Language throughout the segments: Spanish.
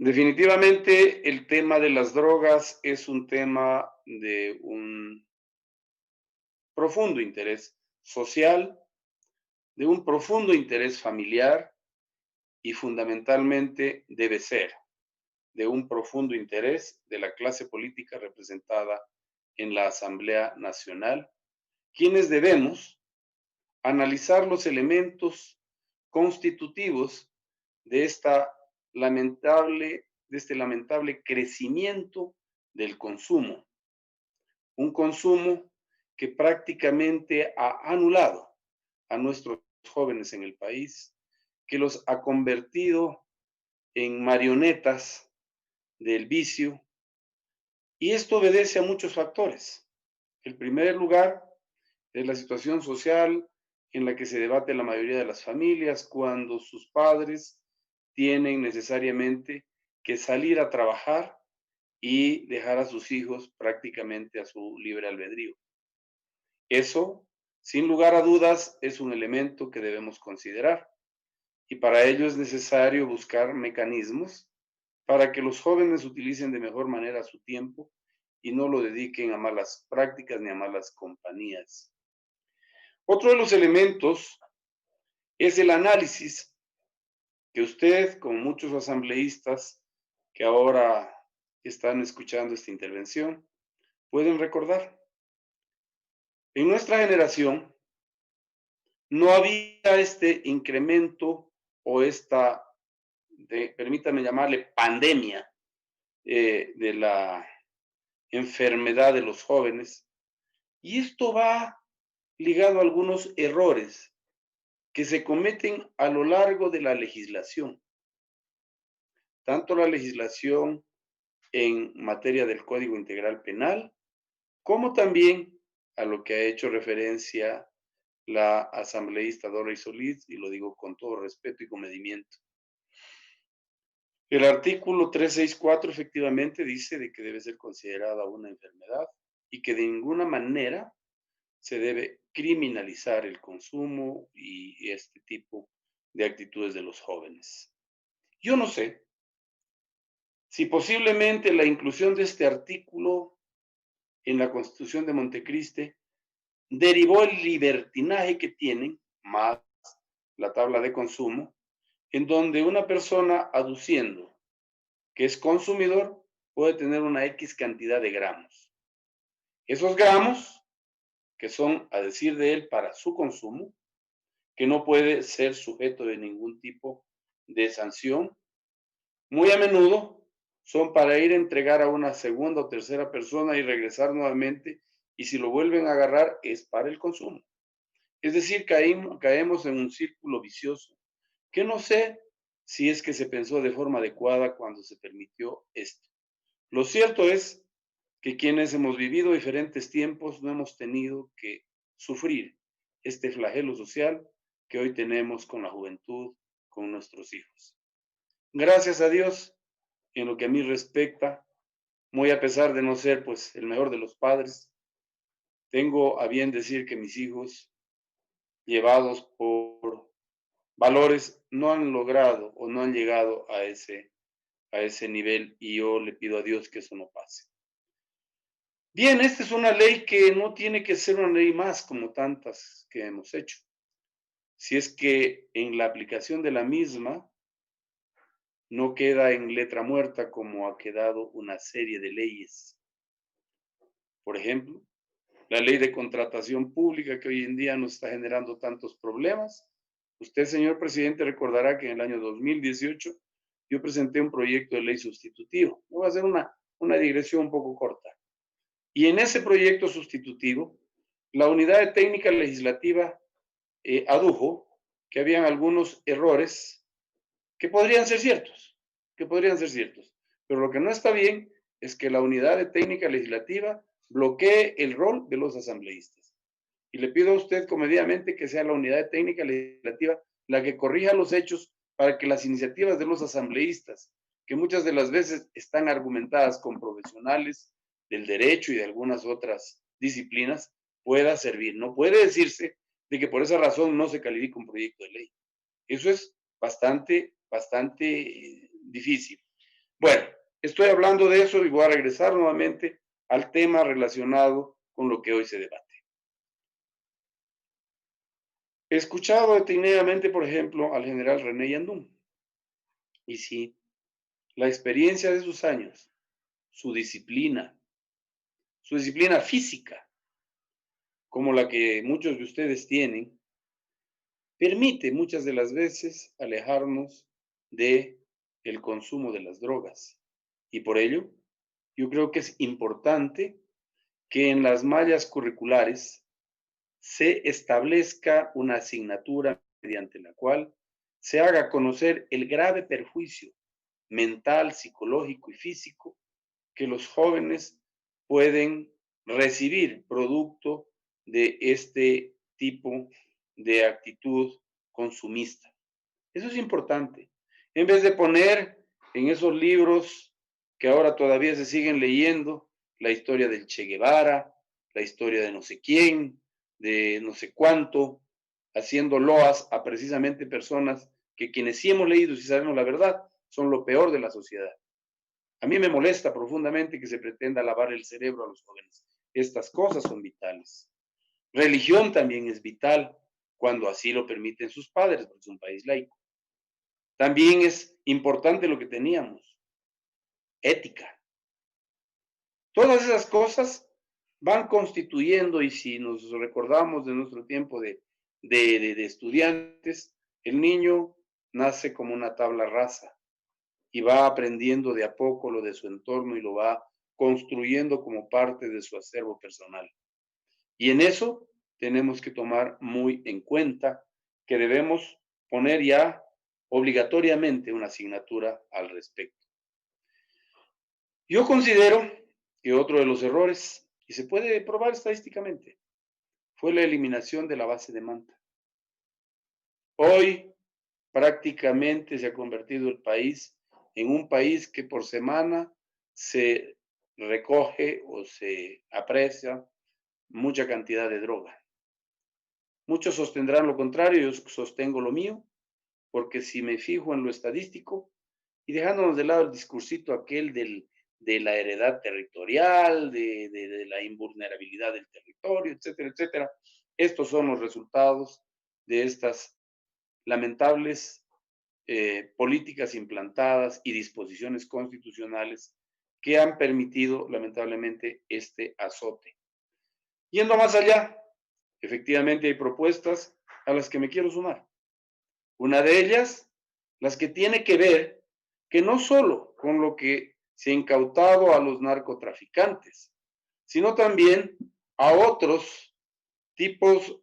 Definitivamente el tema de las drogas es un tema de un profundo interés social, de un profundo interés familiar y fundamentalmente debe ser de un profundo interés de la clase política representada en la Asamblea Nacional, quienes debemos analizar los elementos constitutivos de esta de este lamentable crecimiento del consumo, un consumo que prácticamente ha anulado a nuestros jóvenes en el país, que los ha convertido en marionetas del vicio, y esto obedece a muchos factores. El primer lugar es la situación social en la que se debate la mayoría de las familias cuando sus padres tienen necesariamente que salir a trabajar y dejar a sus hijos prácticamente a su libre albedrío. Eso, sin lugar a dudas, es un elemento que debemos considerar y para ello es necesario buscar mecanismos para que los jóvenes utilicen de mejor manera su tiempo y no lo dediquen a malas prácticas ni a malas compañías. Otro de los elementos es el análisis que usted, como muchos asambleístas que ahora están escuchando esta intervención, pueden recordar. En nuestra generación no había este incremento o esta, permítame llamarle pandemia de la enfermedad de los jóvenes. Y esto va ligado a algunos errores que se cometen a lo largo de la legislación, tanto la legislación en materia del Código Integral Penal, como también a lo que ha hecho referencia la asambleísta Doris Solís, y lo digo con todo respeto y comedimiento. El artículo 364 efectivamente dice de que debe ser considerada una enfermedad y que de ninguna manera se debe criminalizar el consumo y este tipo de actitudes de los jóvenes. Yo no sé si posiblemente la inclusión de este artículo en la Constitución de Montecristi derivó el libertinaje que tienen, más la tabla de consumo, en donde una persona aduciendo que es consumidor puede tener una X cantidad de gramos. Esos gramos, que son, a decir de él, para su consumo, que no puede ser sujeto de ningún tipo de sanción, muy a menudo son para ir a entregar a una segunda o tercera persona y regresar nuevamente, y si lo vuelven a agarrar es para el consumo. Es decir, caemos en un círculo vicioso que no sé si es que se pensó de forma adecuada cuando se permitió esto. Lo cierto es que quienes hemos vivido diferentes tiempos no hemos tenido que sufrir este flagelo social que hoy tenemos con la juventud, con nuestros hijos. Gracias a Dios, en lo que a mí respecta, muy a pesar de no ser pues el mejor de los padres, tengo a bien decir que mis hijos, llevados por valores, no han logrado o no han llegado a ese nivel y yo le pido a Dios que eso no pase. Bien, esta es una ley que no tiene que ser una ley más como tantas que hemos hecho. Si es que en la aplicación de la misma no queda en letra muerta como ha quedado una serie de leyes. Por ejemplo, la ley de contratación pública que hoy en día nos está generando tantos problemas. Usted, señor presidente, recordará que en el año 2018 yo presenté un proyecto de ley sustitutivo. Voy a hacer una digresión un poco corta. Y en ese proyecto sustitutivo, la unidad de técnica legislativa adujo que habían algunos errores que podrían ser ciertos, Pero lo que no está bien es que la unidad de técnica legislativa bloquee el rol de los asambleístas. Y le pido a usted comedidamente que sea la unidad de técnica legislativa la que corrija los hechos para que las iniciativas de los asambleístas, que muchas de las veces están argumentadas con profesionales del derecho y de algunas otras disciplinas, pueda servir. No puede decirse de que por esa razón no se califica un proyecto de ley. Eso es bastante difícil. Bueno, estoy hablando de eso y voy a regresar nuevamente al tema relacionado con lo que hoy se debate. He escuchado detenidamente, por ejemplo, al general René Yandún. Y sí, la experiencia de sus años, su disciplina física, como la que muchos de ustedes tienen, permite muchas de las veces alejarnos de el consumo de las drogas. Y por ello, yo creo que es importante que en las mallas curriculares se establezca una asignatura mediante la cual se haga conocer el grave perjuicio mental, psicológico y físico que los jóvenes pueden recibir producto de este tipo de actitud consumista. Eso es importante. En vez de poner en esos libros que ahora todavía se siguen leyendo, la historia del Che Guevara, la historia de no sé quién, de no sé cuánto, haciendo loas a precisamente personas que quienes sí hemos leído y sí sabemos la verdad, son lo peor de la sociedad. A mí me molesta profundamente que se pretenda lavar el cerebro a los jóvenes. Estas cosas son vitales. Religión también es vital cuando así lo permiten sus padres, porque es un país laico. También es importante lo que teníamos, ética. Todas esas cosas van constituyendo, y si nos recordamos de nuestro tiempo de estudiantes, el niño nace como una tabla rasa y va aprendiendo de a poco lo de su entorno y lo va construyendo como parte de su acervo personal. Y en eso tenemos que tomar muy en cuenta que debemos poner ya obligatoriamente una asignatura al respecto. Yo considero que otro de los errores, y se puede probar estadísticamente, fue la eliminación de la base de Manta. Hoy prácticamente se ha convertido el país en un país que por semana se recoge o se aprecia mucha cantidad de droga. Muchos sostendrán lo contrario, yo sostengo lo mío, porque si me fijo en lo estadístico y dejándonos de lado el discursito aquel de la heredad territorial, de la invulnerabilidad del territorio, etcétera, etcétera, estos son los resultados de estas lamentables políticas implantadas y disposiciones constitucionales que han permitido lamentablemente este azote. Yendo más allá, efectivamente hay propuestas a las que me quiero sumar. Una de ellas, las que tiene que ver que no solo con lo que se ha incautado a los narcotraficantes, sino también a otros tipos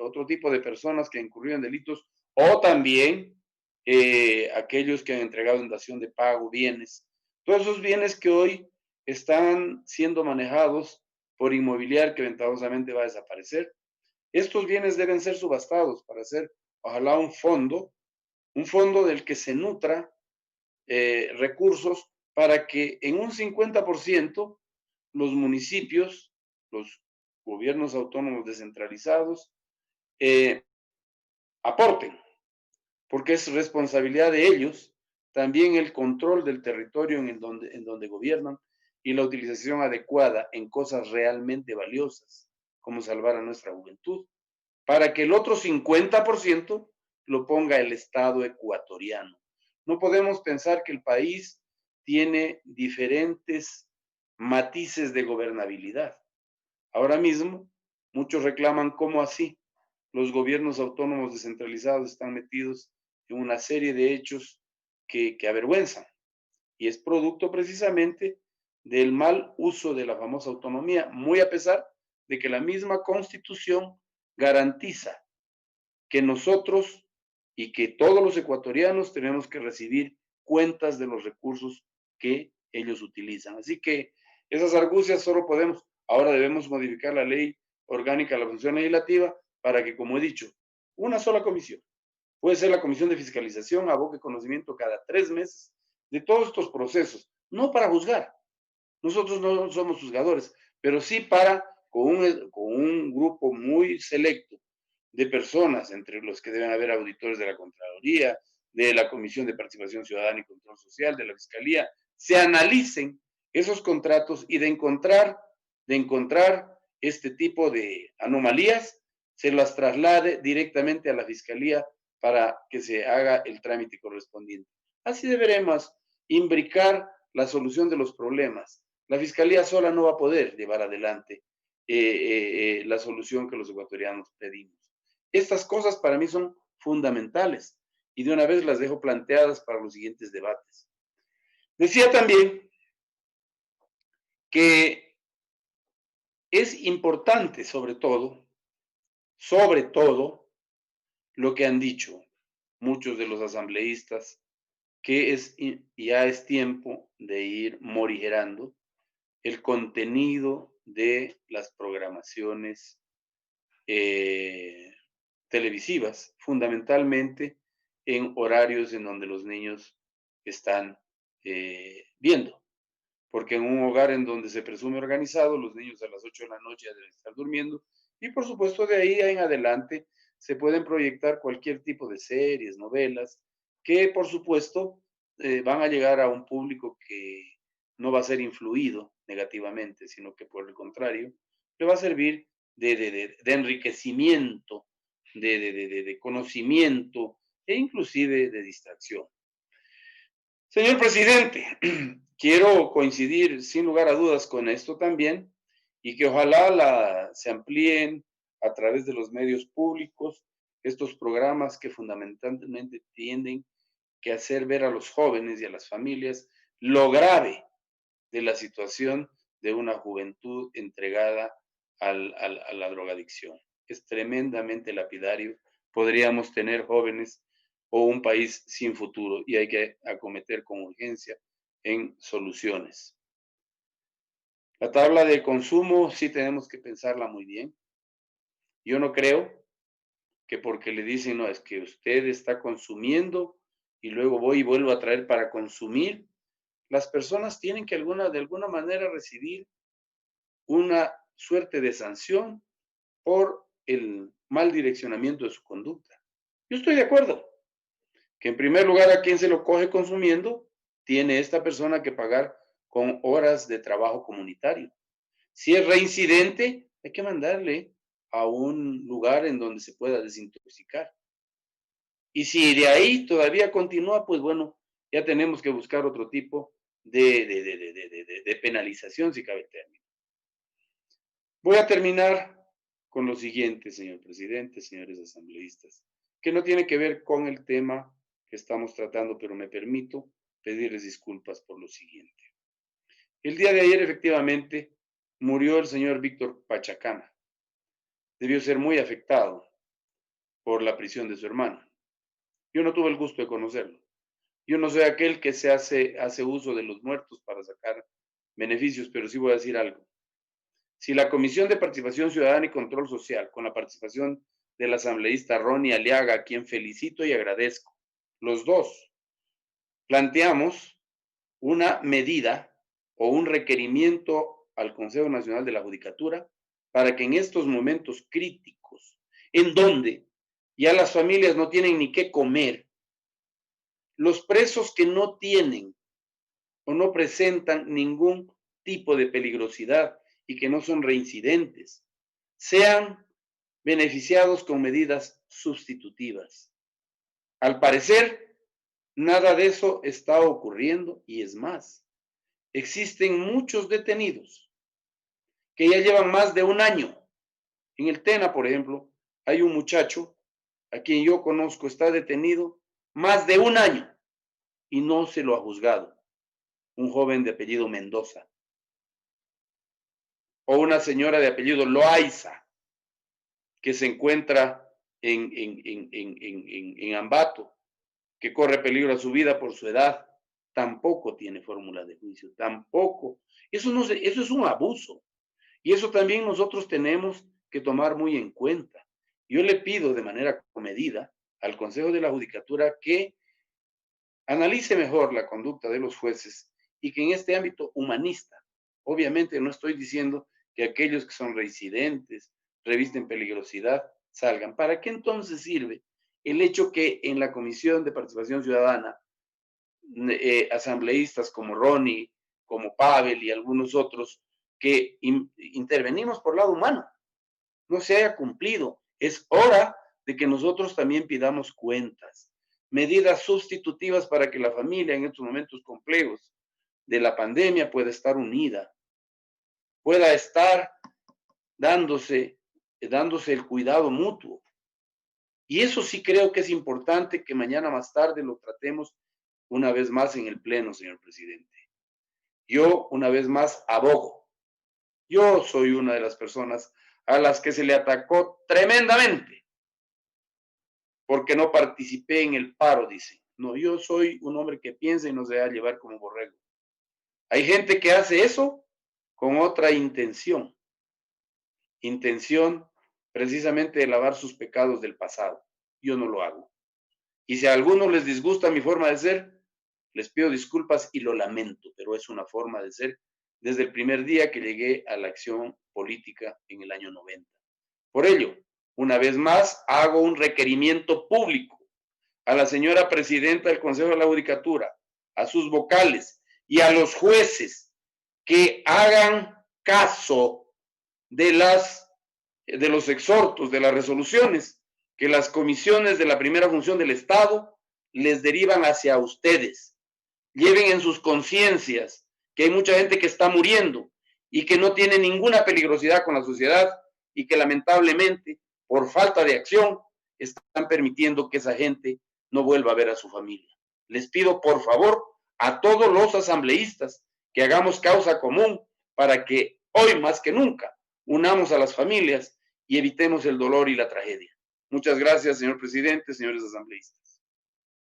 otro tipo de personas que incurrieron en delitos o también aquellos que han entregado en dación de pago bienes. Todos esos bienes que hoy están siendo manejados por inmobiliario que ventajosamente va a desaparecer. Estos bienes deben ser subastados para hacer, ojalá, un fondo del que se nutra recursos para que en un 50% los municipios, los gobiernos autónomos descentralizados, eh, aporten, porque es responsabilidad de ellos también el control del territorio en donde gobiernan y la utilización adecuada en cosas realmente valiosas, como salvar a nuestra juventud, para que el otro 50% lo ponga el Estado ecuatoriano. No podemos pensar que el país tiene diferentes matices de gobernabilidad. Ahora mismo, muchos reclaman cómo así los gobiernos autónomos descentralizados están metidos en una serie de hechos que avergüenzan. Y es producto precisamente del mal uso de la famosa autonomía, muy a pesar de que la misma Constitución garantiza que nosotros y que todos los ecuatorianos tenemos que recibir cuentas de los recursos que ellos utilizan. Así que esas argucias solo podemos, ahora debemos modificar la ley orgánica de la función legislativa para que, como he dicho, una sola comisión, puede ser la comisión de fiscalización, aboque conocimiento cada 3 meses de todos estos procesos, no para juzgar, nosotros no somos juzgadores, pero sí para, con un grupo muy selecto de personas, entre los que deben haber auditores de la Contraloría, de la Comisión de Participación Ciudadana y Control Social, de la Fiscalía, se analicen esos contratos y de encontrar este tipo de anomalías, se las traslade directamente a la Fiscalía para que se haga el trámite correspondiente. Así deberemos imbricar la solución de los problemas. La Fiscalía sola no va a poder llevar adelante la solución que los ecuatorianos pedimos. Estas cosas para mí son fundamentales y de una vez las dejo planteadas para los siguientes debates. Decía también que es importante, sobre todo, lo que han dicho muchos de los asambleístas, que ya es tiempo de ir morigerando el contenido de las programaciones televisivas, fundamentalmente en horarios en donde los niños están viendo. Porque en un hogar en donde se presume organizado, los niños a las 8 de la noche ya deben estar durmiendo y por supuesto de ahí en adelante se pueden proyectar cualquier tipo de series, novelas, que por supuesto van a llegar a un público que no va a ser influido negativamente, sino que por el contrario, le va a servir de enriquecimiento, de conocimiento e inclusive de distracción. Señor presidente, quiero coincidir sin lugar a dudas con esto también y que ojalá se amplíen a través de los medios públicos estos programas que fundamentalmente tienden que hacer ver a los jóvenes y a las familias lo grave de la situación de una juventud entregada a la drogadicción. Es tremendamente lapidario. Podríamos tener jóvenes o un país sin futuro y hay que acometer con urgencia en soluciones. La tabla de consumo sí tenemos que pensarla muy bien. Yo no creo que porque le dicen, no, es que usted está consumiendo y luego voy y vuelvo a traer para consumir, las personas tienen que de alguna manera recibir una suerte de sanción por el mal direccionamiento de su conducta. Yo estoy de acuerdo que en primer lugar a quien se lo coge consumiendo, tiene esta persona que pagar con horas de trabajo comunitario. Si es reincidente, hay que mandarle a un lugar en donde se pueda desintoxicar. Y si de ahí todavía continúa, pues bueno, ya tenemos que buscar otro tipo de penalización, si cabe el término. Voy a terminar con lo siguiente, señor presidente, señores asambleístas, que no tiene que ver con el tema que estamos tratando, pero me permito pedirles disculpas por lo siguiente. El día de ayer, efectivamente, murió el señor Víctor Pachacana. Debió ser muy afectado por la prisión de su hermano. Yo no tuve el gusto de conocerlo. Yo no soy aquel que hace uso de los muertos para sacar beneficios, pero sí voy a decir algo. Si la Comisión de Participación Ciudadana y Control Social, con la participación del asambleísta Ronnie Aliaga, a quien felicito y agradezco, los dos, planteamos una medida o un requerimiento al Consejo Nacional de la Judicatura para que en estos momentos críticos, en donde ya las familias no tienen ni qué comer, los presos que no tienen o no presentan ningún tipo de peligrosidad y que no son reincidentes, sean beneficiados con medidas sustitutivas. Al parecer, nada de eso está ocurriendo y es más, existen muchos detenidos que ya llevan más de un año. En el Tena, por ejemplo, hay un muchacho a quien yo conozco, está detenido más de un año y no se lo ha juzgado. Un joven de apellido Mendoza. O una señora de apellido Loaiza, que se encuentra en Ambato, que corre peligro a su vida por su edad, tampoco tiene fórmula de juicio, tampoco. Eso es un abuso. Y eso también nosotros tenemos que tomar muy en cuenta. Yo le pido de manera comedida al Consejo de la Judicatura que analice mejor la conducta de los jueces y que en este ámbito humanista, obviamente no estoy diciendo que aquellos que son reincidentes, revisten peligrosidad, salgan. ¿Para qué entonces sirve el hecho que en la Comisión de Participación Ciudadana, asambleístas como Ronnie, como Pavel y algunos otros, que intervenimos por lado humano, no se haya cumplido. Es hora de que nosotros también pidamos cuentas, medidas sustitutivas para que la familia en estos momentos complejos de la pandemia pueda estar unida, pueda estar dándose el cuidado mutuo. Y eso sí creo que es importante que mañana más tarde lo tratemos una vez más en el Pleno, señor presidente. Yo, una vez más, abogo. Yo soy una de las personas a las que se le atacó tremendamente porque no participé en el paro, dicen. No, yo soy un hombre que piensa y no se deja llevar como borrego. Hay gente que hace eso con otra intención precisamente de lavar sus pecados del pasado. Yo no lo hago. Y si a algunos les disgusta mi forma de ser, les pido disculpas y lo lamento, pero es una forma de ser desde el primer día que llegué a la acción política en el año 90. Por ello, una vez más, hago un requerimiento público a la señora presidenta del Consejo de la Judicatura, a sus vocales y a los jueces que hagan caso de los exhortos, de las resoluciones que las comisiones de la primera función del Estado les derivan hacia ustedes. Lleven en sus conciencias que hay mucha gente que está muriendo y que no tiene ninguna peligrosidad con la sociedad y que lamentablemente, por falta de acción, están permitiendo que esa gente no vuelva a ver a su familia. Les pido, por favor, a todos los asambleístas que hagamos causa común para que hoy más que nunca unamos a las familias y evitemos el dolor y la tragedia. Muchas gracias, señor presidente, señores asambleístas.